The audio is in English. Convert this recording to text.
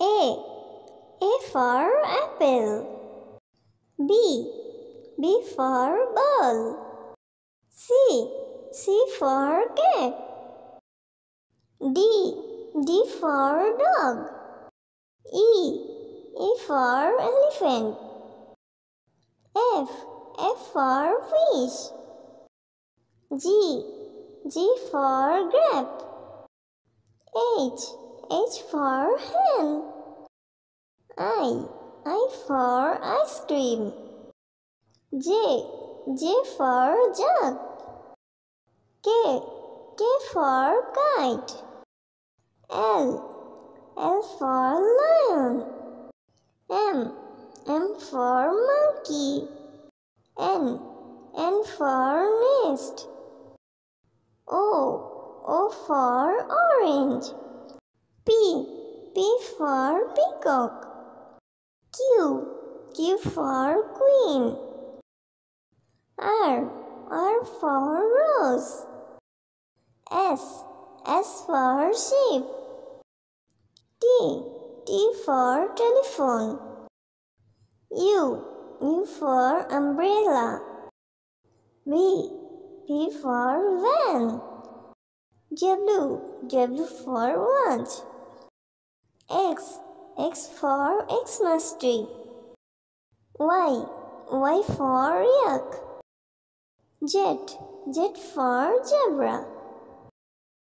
A for apple. B for ball. C for cat. D for dog. E for elephant. F for fish. G for grape. H for hen. I for ice cream. J for jug. K for kite. L for lion. M for monkey. N for nest. O for orange. P for peacock. Q for queen. R for rose. S for sheep. T for telephone. U for umbrella. V for van. W for watch. X for Xmas tree. Y for yak. Z for zebra.